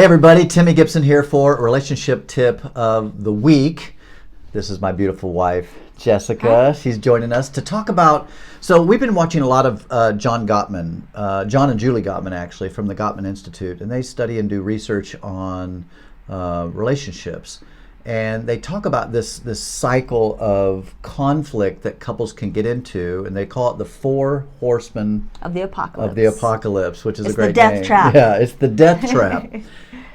Hey everybody, Timmy Gibson here for relationship tip of the week. This is my beautiful wife, Jessica. Hi. She's joining us to talk about, so we've been watching a lot of John Gottman, John and Julie Gottman actually, from the Gottman Institute, and they study and do research on relationships. And they talk about this cycle of conflict that couples can get into, and they call it the four horsemen Of the apocalypse. which is It's a great the death name. trap. Yeah, it's the death trap.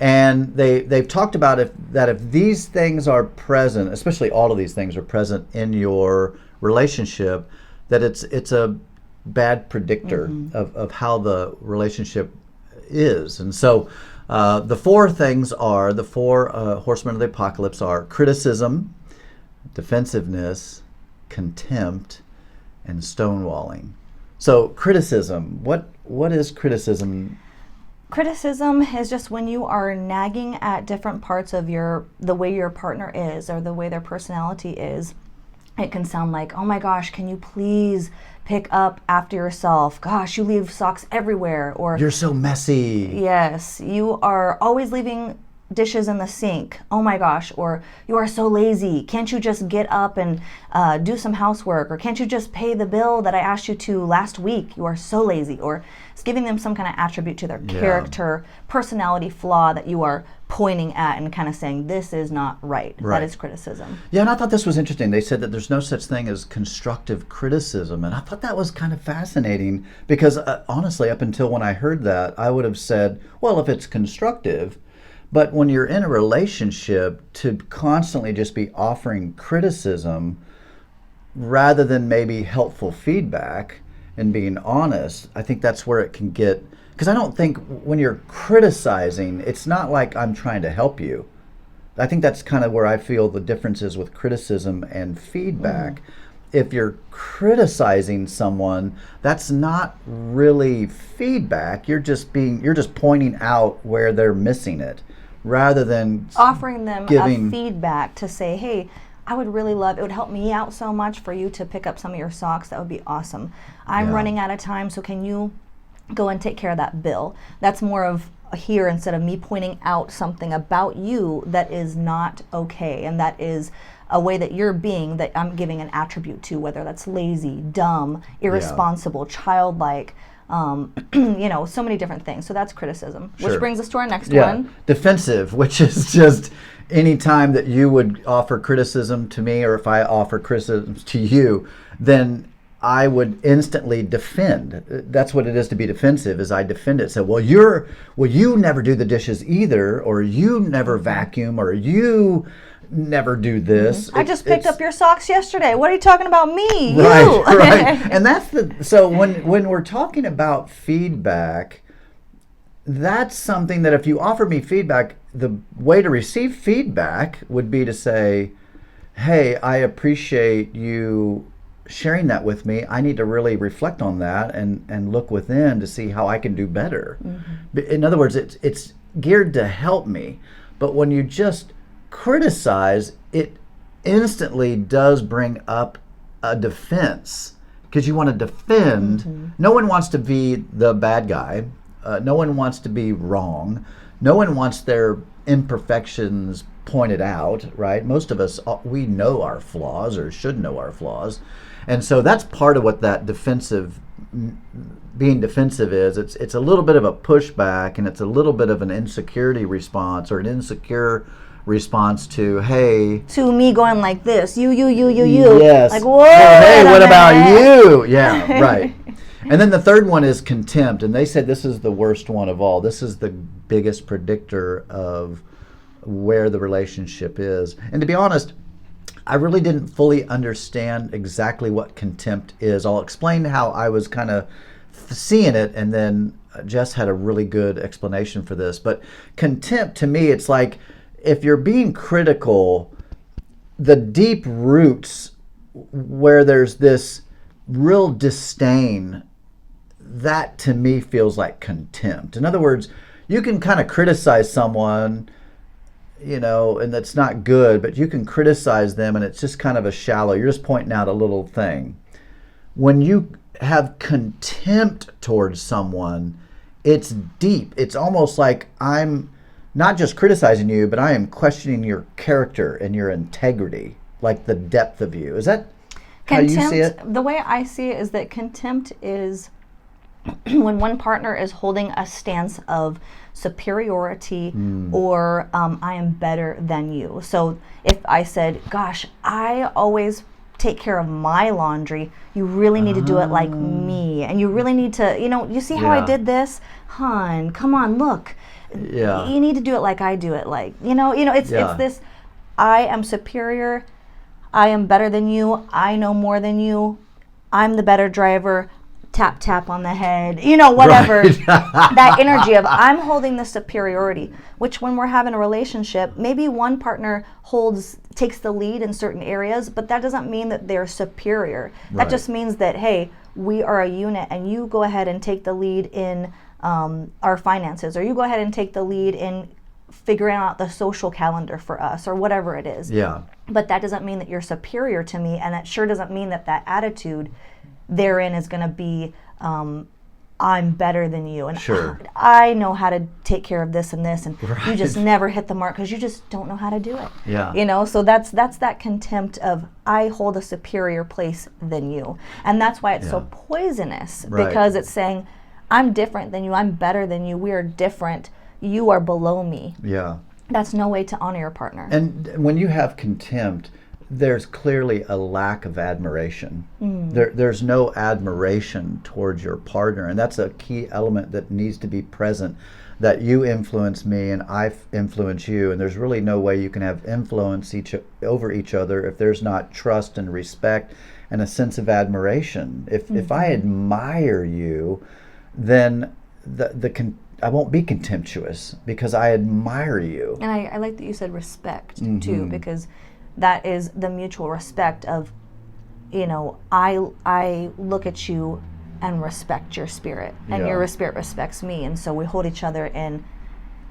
And they've talked about if these things are present, especially all of these things are present in your relationship, that it's a bad predictor of how the relationship is. And so the four horsemen of the apocalypse are criticism, defensiveness, contempt, and stonewalling. So criticism, what is criticism? Criticism is just when you are nagging at different parts of the way your partner is or the way their personality is. It can sound like, oh my gosh, can you please pick up after yourself? Gosh, you leave socks everywhere. Or You're so messy. yes, you are always leaving dishes in the sink. Oh my gosh. Or you are so lazy. Can't you just get up and do some housework? Or can't you just pay the bill that I asked you to last week? You are so lazy. Or it's giving them some kind of attribute to their character, personality flaw that you are pointing at and kind of saying, this is not right. That is criticism. Yeah, and I thought this was interesting. They said that there's no such thing as constructive criticism. And I thought that was kind of fascinating because honestly, up until when I heard that, I would have said, well, if it's constructive. But when you're in a relationship, to constantly just be offering criticism rather than maybe helpful feedback and being honest, I think that's where it can get, because I don't think when you're criticizing, it's not like I'm trying to help you. I think that's kind of where I feel the difference is with criticism and feedback. If you're criticizing someone, that's not really feedback. You're just pointing out where they're missing it, rather than Offering them giving a feedback to say, hey, I would really love, it would help me out so much for you to pick up some of your socks. That would be awesome. I'm running out of time, so can you go and take care of that bill? That's more of here instead of me pointing out something about you that is not okay, and that is a way that you're being, that I'm giving an attribute to, whether that's lazy, dumb, irresponsible, childlike, so many different things. So that's criticism, which brings us to our next one. Defensive, which is just any time that you would offer criticism to me, or if I offer criticism to you, then I would instantly defend. That's what it is to be defensive, is I defend it. So, you never do the dishes either, or you never vacuum, or you never do this. I just picked up your socks yesterday. What are you talking about me? Right, You. right. And so when we're talking about feedback, that's something that if you offer me feedback, the way to receive feedback would be to say, hey, I appreciate you sharing that with me. I need to really reflect on that and look within to see how I can do better. In other words, it's geared to help me. But when you just criticize, it instantly does bring up a defense, because you want to defend. No one wants to be the bad guy. No one wants to be wrong. No one wants their imperfections pointed out, right? Most of us, we know our flaws, or should know our flaws. And so that's part of what that being defensive is. It's a little bit of a pushback, and it's a little bit of an insecurity response, or an insecure response to, hey, to me going like this, you. yes, Like, whoa, well, hey, wait a what about minute. you? Yeah, right. And then the third one is contempt, and they said this is the worst one of all. This is the biggest predictor of where the relationship is. And to be honest, I really didn't fully understand exactly what contempt is. I'll explain how I was kind of seeing it, and then Jess had a really good explanation for this. But contempt, to me, it's like if you're being critical, the deep roots where there's this real disdain, that to me feels like contempt. In other words, you can kind of criticize someone, and that's not good, but you can criticize them and it's just kind of a shallow, you're just pointing out a little thing. When you have contempt towards someone, it's deep. It's almost like I'm not just criticizing you, but I am questioning your character and your integrity, like the depth of you. Is that how you see it? The way I see it is that contempt is when one partner is holding a stance of superiority or I am better than you. So if I said, gosh, I always take care of my laundry, you really need to do it like me. And you really need to, you see how I did this? Hon, come on, look. Yeah. You need to do it like I do it like. It's this, I am superior, I am better than you, I know more than you, I'm the better driver, tap tap on the head, whatever. Right. That energy of I'm holding the superiority, which when we're having a relationship, maybe one partner takes the lead in certain areas, but that doesn't mean that they're superior. Right. That just means that, hey, we are a unit and you go ahead and take the lead in our finances, or you go ahead and take the lead in figuring out the social calendar for us, or whatever it is. Yeah. But that doesn't mean that you're superior to me, and that sure doesn't mean that attitude therein is going to be I'm better than you, and sure. I know how to take care of this and this, and right. you just never hit the mark because you just don't know how to do it. Yeah. So that's that contempt of I hold a superior place than you, and that's why it's so poisonous, right. because it's saying I'm different than you, I'm better than you, we are different, you are below me. Yeah. That's no way to honor your partner. And when you have contempt, there's clearly a lack of admiration. There's no admiration towards your partner, and that's a key element that needs to be present, that you influence me and I influence you, and there's really no way you can have influence over each other if there's not trust and respect and a sense of admiration. If I admire you, then I won't be contemptuous because I admire you. And I like that you said respect too, because that is the mutual respect of, I look at you and respect your spirit, and your spirit respects me, and so we hold each other in,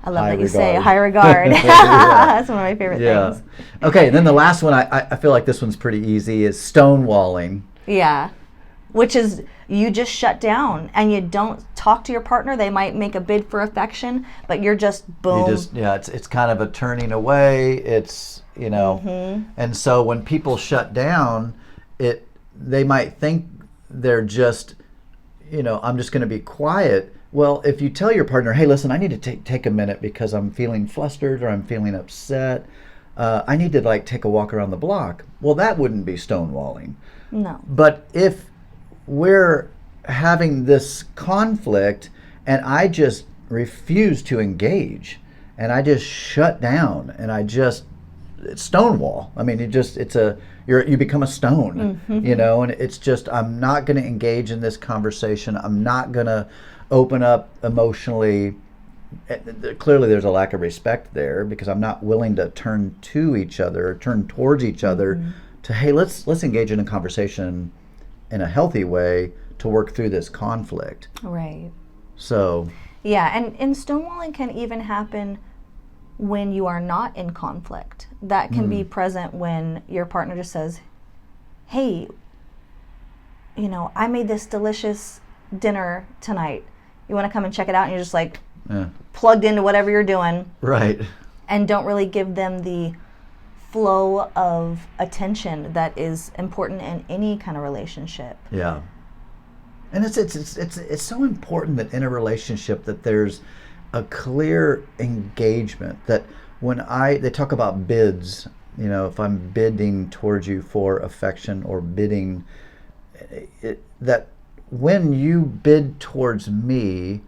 I love that you say, high regard. That's one of my favorite things. Okay, and then the last one, I feel like this one's pretty easy, is stonewalling. Yeah. Which is you just shut down and you don't talk to your partner. They might make a bid for affection, but you're just boom. It's kind of a turning away. It's and so when people shut down, they might think they're just, I'm just going to be quiet. Well, if you tell your partner, hey, listen, I need to take a minute because I'm feeling flustered or I'm feeling upset. I need to take a walk around the block. Well, that wouldn't be stonewalling. No. But if we're having this conflict and I just refuse to engage and I just shut down and it's stonewall. I mean, you become a stone, and it's just, I'm not going to engage in this conversation. I'm not going to open up emotionally. Clearly there's a lack of respect there because I'm not willing to turn towards each other to, hey, let's engage in a conversation in a healthy way to work through this conflict. Right. So. Yeah, and stonewalling can even happen when you are not in conflict. That can be present when your partner just says, hey, I made this delicious dinner tonight. You want to come and check it out? And you're just plugged into whatever you're doing. Right. And don't really give them the flow of attention that is important in any kind of relationship. Yeah. And it's so important that in a relationship that there's a clear engagement, that when they talk about bids, if I'm bidding towards you for affection or bidding, that when you bid towards me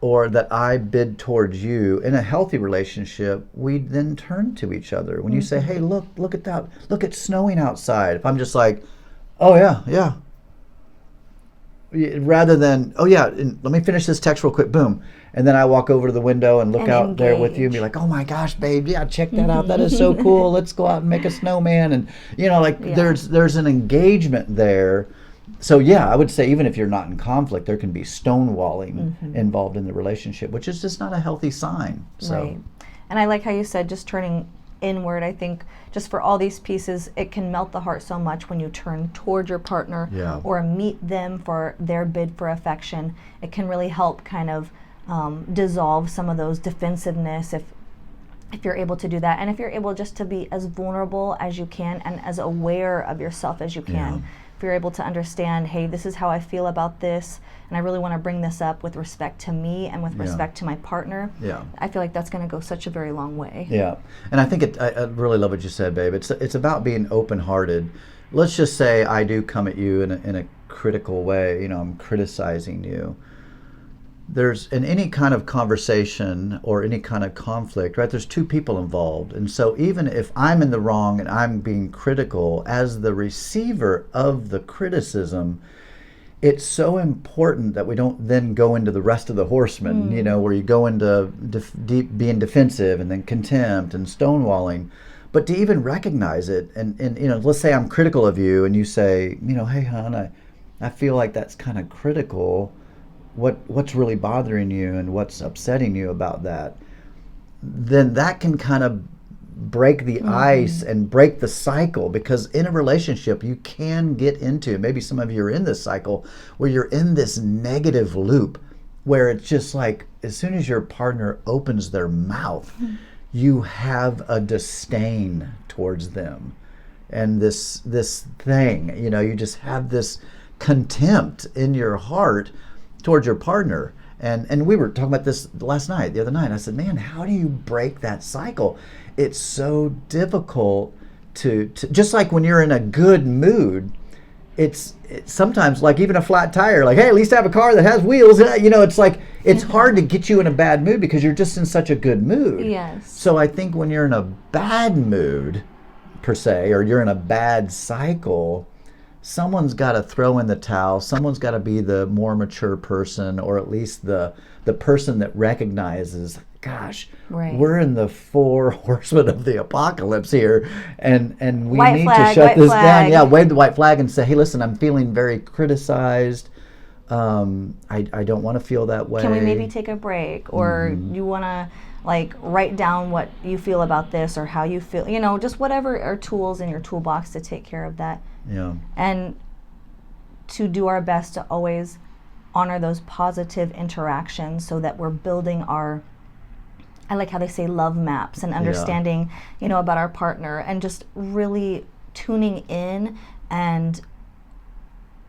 or that I bid towards you in a healthy relationship, we then turn to each other. When you say, hey, look at that, look, it's snowing outside. If I'm just like, oh yeah. Rather than, oh yeah, let me finish this text real quick, boom. And then I walk over to the window and look out there with you and be like, oh my gosh, babe, yeah, check that out. That is so cool. Let's go out and make a snowman. And, there's an engagement there. So yeah, I would say even if you're not in conflict, there can be stonewalling involved in the relationship, which is just not a healthy sign. So. Right. And I like how you said just turning inward. I think just for all these pieces, it can melt the heart so much when you turn toward your partner or meet them for their bid for affection. It can really help kind of dissolve some of those defensiveness. If if you're able to do that, and if you're able just to be as vulnerable as you can and as aware of yourself as you can. If you're able to understand, hey, this is how I feel about this, and I really want to bring this up with respect to me and with respect to my partner. I feel like that's going to go such a very long way. And I think I really love what you said, babe. It's about being open-hearted. Let's just say I do come at you in a critical way. You know, I'm criticizing you. There's in any kind of conversation or any kind of conflict, right? There's two people involved, and so even if I'm in the wrong and I'm being critical as the receiver of the criticism, it's so important that we don't then go into the rest of the horsemen, you know, where you go into being defensive and then contempt and stonewalling. But to even recognize it, and you know, let's say I'm critical of you, and you say, you know, hey, hon, I feel like that's kind of critical. What's really bothering you and what's upsetting you about that? Then that can kind of break the ice and break the cycle, because in a relationship you can get into, maybe some of you are in this cycle where you're in this negative loop where it's just like as soon as your partner opens their mouth, you have a disdain towards them, and this thing, you know, you just have this contempt in your heart towards your partner. And we were talking about this the other night. I said, man, how do you break that cycle? It's so difficult to just like when you're in a good mood, it's sometimes like even a flat tire, like, hey, at least I have a car that has wheels. You know, it's like, it's hard to get you in a bad mood because you're just in such a good mood. Yes. So I think when you're in a bad mood, per se, or you're in a bad cycle, someone's got to throw in the towel. Someone's got to be the more mature person, or at least the person that recognizes, gosh, we're in the 4 horsemen of the apocalypse here, and we need to shut this down. Yeah, wave the white flag and say, hey, listen, I'm feeling very criticized. I don't want to feel that way. Can we maybe take a break? Or you want to like write down what you feel about this or how you feel, you know, just whatever are tools in your toolbox to take care of that. And to do our best to always honor those positive interactions so that we're building our, I like how they say love maps, and understanding, you know, about our partner, and just really tuning in and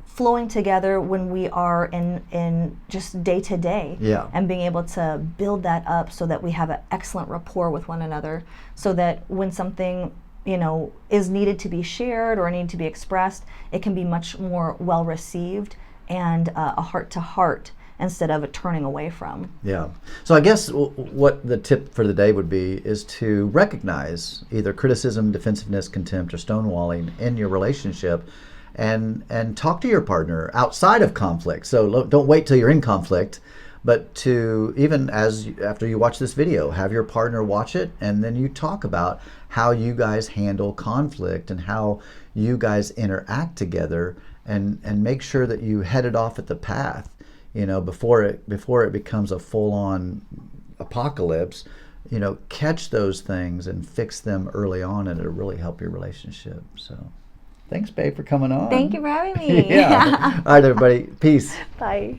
flowing together when we are in just day to day, and being able to build that up so that we have an excellent rapport with one another, so that when something, you know, is needed to be shared or need to be expressed, it can be much more well received and a heart to heart instead of a turning away from. So I guess what the tip for the day would be is to recognize either criticism, defensiveness, contempt, or stonewalling in your relationship, and talk to your partner outside of conflict. So don't wait till you're in conflict, but to even after you watch this video, have your partner watch it, and then you talk about how you guys handle conflict and how you guys interact together, and make sure that you head it off at the path, you know, before it becomes a full-on apocalypse. You know, catch those things and fix them early on, and it'll really help your relationship. So thanks, babe, for coming on. Thank you for having me. All right, everybody. Peace. Bye.